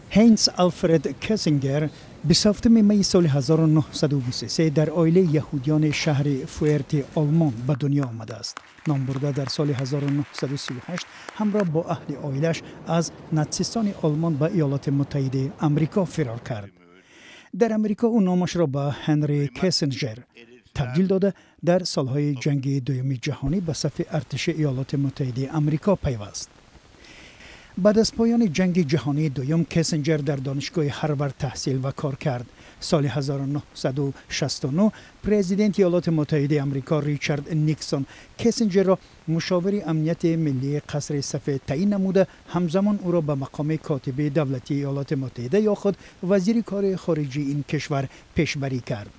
هینز آلفرد کسینگر 27 می سال 1923 در عائله یهودیان شهر فوئرت آلمان به دنیا آمده است. نام برده در سال 1938 همراه با اهل عائلش از ناتسیستان آلمان به ایالات متحده آمریکا فرار کرد. در امریکا او نامش را به هنری کسینجر تبدیل داده در سالهای جنگ دوم جهانی به صف ارتش ایالات متحده آمریکا پیوست. بعد از پایان جنگ جهانی دوم کسینجر در دانشگاه هاروارد تحصیل و کار کرد. سال 1969 پرزیدنت ایالات متحده آمریکا ریچارد نیکسون کسینجر را مشاور امنیت ملی قصر سفید تعیین نموده، همزمان او را به مقام کاتب دولتی ایالات متحده یا خود وزیر کار خارجی این کشور پیشبری کرد.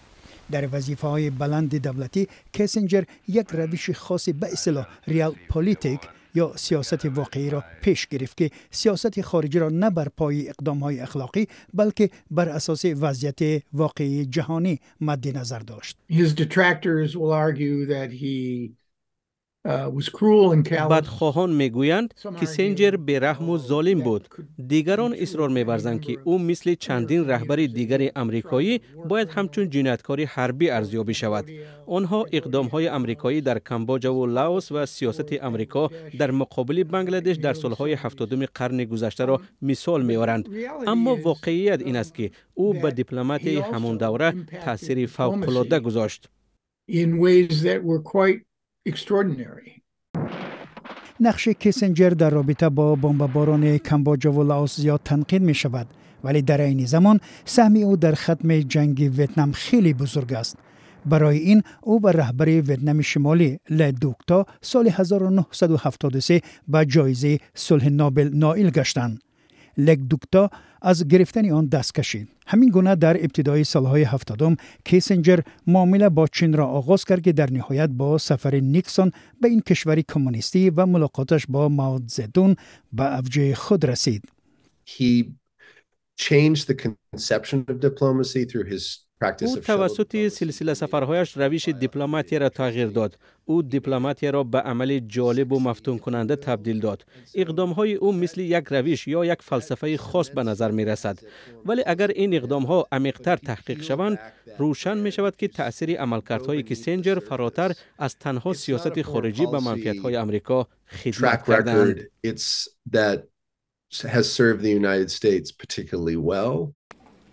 در وظیفه‌های بلند دولتی کسینجر یک روش خاصی به اصطلاح ریال پولیتیک یا سیاست واقعی را پیش گرفت که سیاست خارجی را نه بر پای اقدام‌های اخلاقی بلکه بر اساس وضعیت واقعی جهانی مد نظر داشت. His detractors will argue that he was cruel and callous. بدخواهان میگویند کیسینجر بی‌رحم و ظالم بود. دیگران اصرار می‌ورزند که او مثل چندین رهبر دیگر آمریکایی باید همچون جنایتکار حربی ارزیابی شود. آنها اقدام‌های آمریکایی در کامبوجا و لاوس و سیاست آمریکا در مقابل بنگلادش در سال‌های 70 قرن گذشته را مثال می‌آورند. اما واقعیت این است که او به دیپلمات همان دوره تأثیر فوق‌العاده گذاشت. In ways that were quite extraordinary. نقش کیسینجر در رابطه با بمباران کامبوجا و لاوس زیاد تنقید می شود، ولی در این زمان سهم او در ختم جنگ ویتنام خیلی بزرگ است. برای این او و رهبر ویتنام شمالی له دوک تا سال 1973 به جایزه صلح نوبل نائل گشتند. له دوک تا از گرفتن آن دست کشید. همین گونه در ابتدای سالهای 70 کیسینجر معامله با چین را آغاز کرد که در نهایت با سفر نیکسون به این کشور کمونیستی و ملاقاتش با مائو زدون به اوج خود رسید. He changed the conception of diplomacy through his او توسط سلسله سفرهایش روش دیپلماتی را تغییر داد. او دیپلماتی را به عمل جالب و مفتون کننده تبدیل داد. اقدامهای او مثل یک روش یا یک فلسفه خاص به نظر می رسد. ولی اگر این اقدامها عمیق‌تر تحقیق شوند، روشن می شود که تأثیر عملکردهای کیسینجر فراتر از تنها سیاست خارجی به منفعت‌های آمریکا خدمت کردند.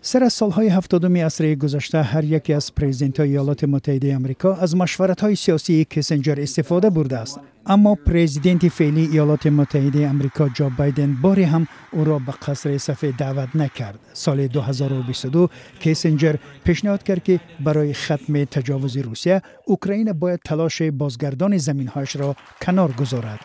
سر از سالهای 70 عصر گذشته هر یکی از پرزیدنت‌های ایالات متحده آمریکا از مشورت‌های سیاسی کیسینجر استفاده برده است. اما پرزیدنت فعلی ایالات متحده آمریکا جو بایدن باری هم او را به قصر سفید دعوت نکرد. سال 2022 کیسینجر پیشنهاد کرد که برای ختم تجاوز روسیه اوکراین باید تلاش بازگردان زمین‌هایش را کنار گذارد.